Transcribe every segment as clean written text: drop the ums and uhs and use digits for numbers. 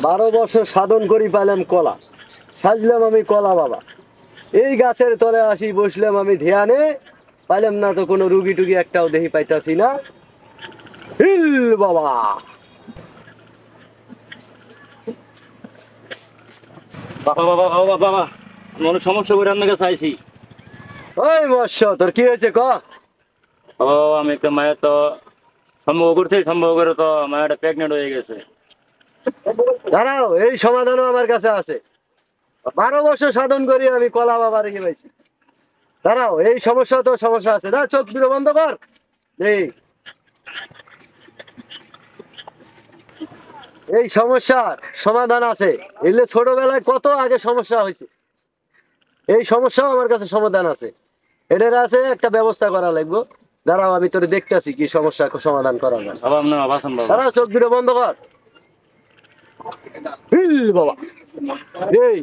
12 বছর সাধন করি পাইলাম কলা, সাজলাম আমি কলা বাবা। এই গাছের তলে আসি বসলাম আমি ধ্যানে, পাইলাম না তো কোনো রুগী টুগী একটাও দেখি পাইতাছি না। হিল বাবা। বাবা বাবা বাবা বাবা, আমি অনেক সমস্যা করে আপনার কাছে আইছি। ওই মৎস্য, তোর কি হয়েছে ক? ও আমি একটা মায়ের তো সম্ভব করছি, সম্ভব করে তো মায়েরটা প্রেগনেন্ট হয়ে গেছে। দাঁড়াও, এই সমাধানও আমার কাছে আছে। 12 বছর সাধন করি আমি কলা বাবা রেখে পাইছি। দাঁড়াও, এই সমস্যা তো সমস্যা আছে না, চোখ দুটো বন্ধ কর। এই সমস্যার সমাধান আছে। এলে ছোটবেলায় কত আগে সমস্যা হয়েছে, এই সমস্যাও আমার কাছে সমাধান আছে। এটার আছে একটা ব্যবস্থা করা লাগবে। দাঁড়াও, আমি তোরে দেখতেছি কি সমস্যা সমাধান করা যায়। বাবা আপনার বাসন বাবা। দাঁড়াও, চোখ দুটো বন্ধ কর। হিল বাবা। এই,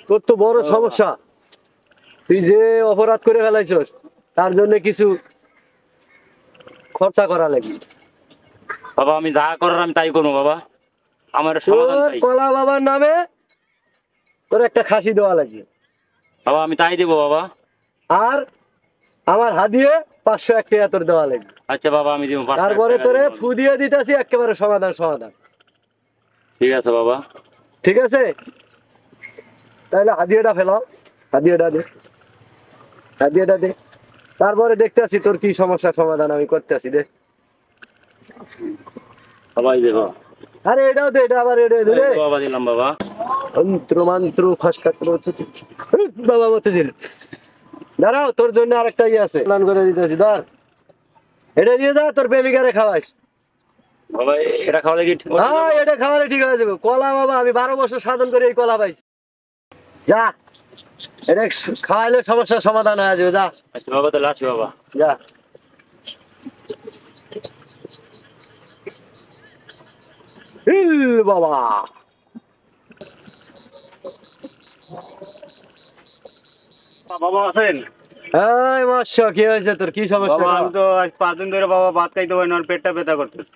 তোর তো বড় সমস্যা। তুই যে অপরাধ করে ফেলাইছস, তার জন্য কিছু খরচা করা লাগবে। বাবা আমি যা করার আমি তাই করবো বাবা, আমার সমাধান তোর চাই। কলা বাবার নামে তোর একটা খাসি দেওয়া লাগবে। বাবা আমি তাই দেবো বাবা। আর আমার হাদিয়ে 501 টাকা তোর দেওয়া লাগবে। আচ্ছা বাবা আমি দিব 500 তারপরে টাকা তোরে দিব। ফু দিয়ে দিতেছি একেবারে সমাধান সমাধান। ঠিক আছে বাবা। ঠিক আছে, তাহলে হাদিয়েটা ফেলাও। হাদিয়েটা দে, হাদিয়েটা দে। তারপরে দেখতেছি তোর কি সমস্যার সমাধান আমি করতেছি। দে সবাই দেবো। আরে এটাও দে, এটা আবার এটা দে। বাবা দিলাম বাবা। অন্ত্র মন্ত্র খসকাত্র বাবা মতে দিল। দাঁড়াও, তোর জন্য আরেকটা ইয়ে আছে, প্ল্যান করে দিতেছি। ধর, এটা দিয়ে যা তোর প্রেমিকারে খাওয়াইস। বাবা এটা খাওয়ালে কি ঠিক হবে? হ্যাঁ, এটা খাওয়ালে ঠিক হয়ে যাবে। কলা বাবা আমি 12 বছর সাধন করে এই কলা পাইছি। যা, এটা খাওয়াইলে সমস্যার সমাধান হয়ে যাবে। যা আচ্ছা বাবা তাহলে আসি বাবা। যা। হিল বাবা। বাবা আছেন? এই মৎস্য, কি হয়েছে তোর? কি সমস্যা? বাবা আমি তো আজ 5 দিন ধরে বাবা ভাত খাইতে পারি না, আর পেটটা ব্যথা করতেছে।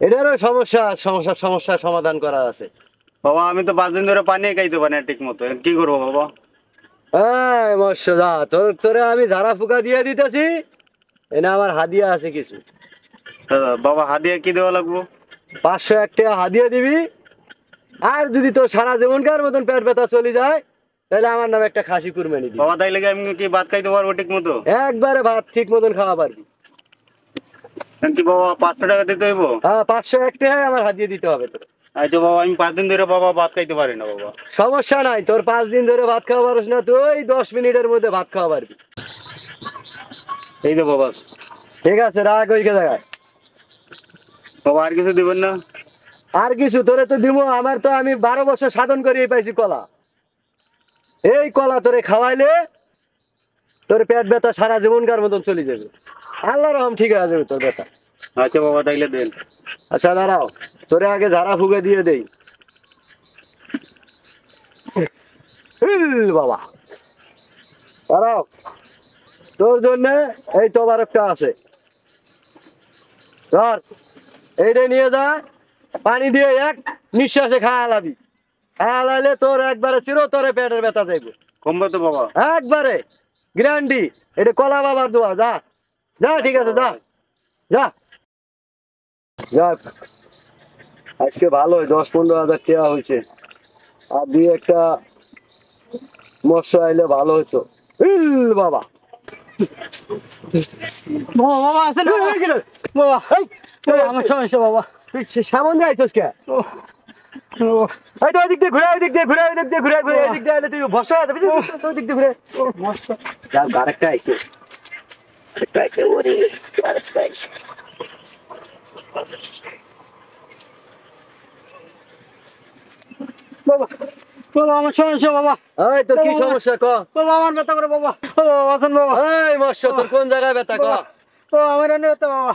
এটারও সমস্যার সমাধান করা আছে। বাবা আমি তো 5 দিন ধরে পানি খাইতে পারি না ঠিক মতো, কি করবো বাবা? এই মৎস্য, যা, তোরে আমি ঝাড়া ফুকা দিয়ে দিতেছি। এনে আমার হাদিয়া আছে কিছু। দাদা বাবা হাদিয়া কি দেওয়া লাগবো? 501 টাকা হাদিয়া দিবি। আর যদি তোর সারা জীবনকার মতন পেট ব্যথা চলে যায়, তাহলে আমার নামে একটা খাসি কুরবানি দিবি। বাবা তাইলে কি আমি কি ভাত খাইতে পারবো ঠিক মতো? একবারে ভাত ঠিক মতন খাওয়া পারবি। কি বাবা 500 টাকা দিতে হইব? হ্যাঁ, 501 টাকায় আমার হাদিয়া দিতে হবে তোর। আচ্ছা বাবা আমি 5 দিন ধরে বাবা ভাত খাইতে পারি না বাবা। সমস্যা নাই, তোর 5 দিন ধরে ভাত খাওয়া পারিস না, তুই 10 মিনিটের মধ্যে ভাত খাওয়া পারবি। এই যে বাবা। ঠিক আছে, রাখ ওই জায়গায়। বাবা আর কিছু দিবেন না? আর কিছু তোরে তো দিব। আমার তো আমি 12 বছর সাধন করে পাইছি কলা। এই কলা তোরে খাওয়াইলে তোর পেট ব্যথা সারা জীবনকার মতন চলে যাবে। আল্লাহ রহম ঠিক হয়ে যাবে তোর ব্যথা। আচ্ছা বাবা তাইলে দেন। আচ্ছা দাঁড়াও, তোরে আগে ঝাড়া ফুকে দিয়ে দেই। হিল বাবা। দাঁড়াও, তোর জন্য এই তোবারকটা আছে। ধর, এইটা নিয়ে যা, পানি দিয়ে এক নিঃশ্বাসে খাওয়া লাবি। খাওয়া লাইলে তোর একবারে চিরতরে পেটের ব্যথা যাইবে। কমবে তো বাবা? একবারে গ্যারান্টি। এটা কলা বাবার দোয়া। যা যা, ঠিক আছে, যা যা। যাক, আজকে ভালোই 10-15 হাজার টাকা হয়েছে। আর দিয়ে একটা মৎস্য আইলে ভালো হইতো। হিল বাবা। বাবা বাবা আছেন বাবা? বাবা বাবা, আমার সমস্যা বাবা। তুই সামন দিয়ে আইছস কে? এই তো ওইদিক দিয়ে ঘুরে, ওইদিক দিয়ে ঘুরে, ওইদিক দিয়ে ঘুরে ঘুরে, এদিক দিয়ে আইলে তুই বসা আছে বুঝছিস? ওইদিক দিয়ে ঘুরে। যাক, আরেকটা আইছে। আরেকটা আইছে, ওরে আরেকটা আইছে। বাবা বাবা, আমার সমস্যা বাবা। এই তোর কি সমস্যা ক? বাবা আমার ব্যথা করে বাবা। বাবা আছেন বাবা? এই মৎস্য, তোর কোন জায়গায় ব্যথা ক? বাবা আমার এনে ব্যথা বাবা।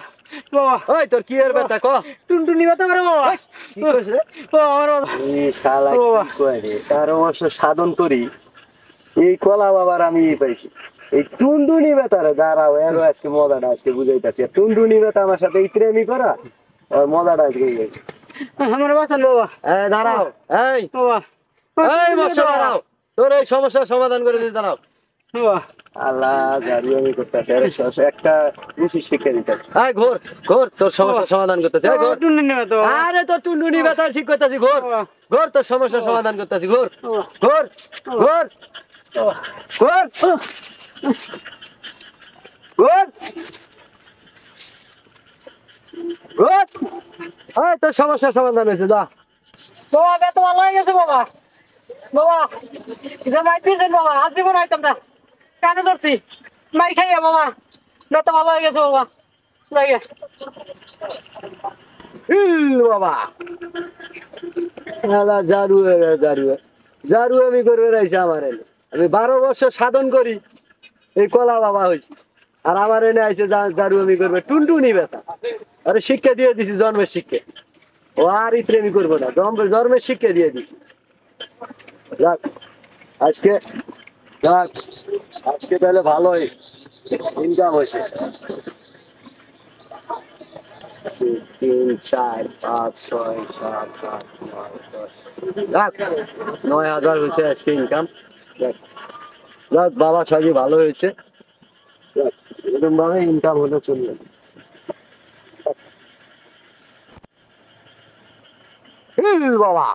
বাবা ওই তোর কি এর ব্যথা ক? টুনটুনি ব্যথা করে বাবা। কি কইছ রে? বাবা আমার ব্যথা। এই শালা বাবা। কি কয় রে? 13 বছর সাধন করি এই কলা বাবার আমি পাইছি। এই টুনটুনি ব্যথা রে, দাঁড়াও, এরও আজকে মজাটা আজকে বুঝাইতাছি। টুনটুনি ব্যথা আমার সাথে এই প্রেমী করা, আর মজাটা আজকে বুঝাইছি। আমার বাঁচান বাবা এই দাঁড়াও, এই বাবা এই বসো, দাঁড়াও, তোর এই সমস্যার সমাধান করে দিতে দাঁড়াও। বাবা আল্লাহ জারি আমি করতেছে, একটা বেশি শিক্ষা দিতেছে। এই ঘোর ঘোর, তোর সমস্যার সমাধান করতেছে, এই ঘোর। টুনি নেবে তো আরে তোর টুনটুনি ব্যথা ঠিক করতেছি, ঘোর ঘোর, তোর সমস্যার সমাধান করতেছি, ঘোর ঘোর ঘোর ঘোর ঘোর ঘোর। এই তোর সমস্যার সমাধান হয়েছে, যা। বাবা ব্যথা ভালো হয়ে গেছে বাবা বাবা যে মাই দিয়েছেন বাবা আজীবন আইতাম না কানে ধরছি মারি খাইয়া বাবা ব্যথা ভালো হয়ে গেছে বাবা লাগে বাবা শালা জারু জারু জারু আমি করে বেড়াইছি আমার এনে। আমি 12 বছর সাধন করি, এই কলা বাবা হয়েছি, আর আমার এনে আইসে জারু আমি করবে টুনটুনি ব্যথা। আরে শিক্ষা দিয়ে দিছি, জন্মের শিক্ষা। ও আর ইত্রে আমি করবো না, জন্মের শিক্ষা দিয়ে দিছি। যাক আজকে, যাক আজকে তাহলে ভালোই ইনকাম হয়েছে। 3, 4, 5, 6, 7, 8, 9, 10, যাক 9,000 হয়েছে আজকে ইনকাম। যাক বাবা সবই ভালো হয়েছে, এরকম ভাবে ইনকাম হলে চলবে। বাবা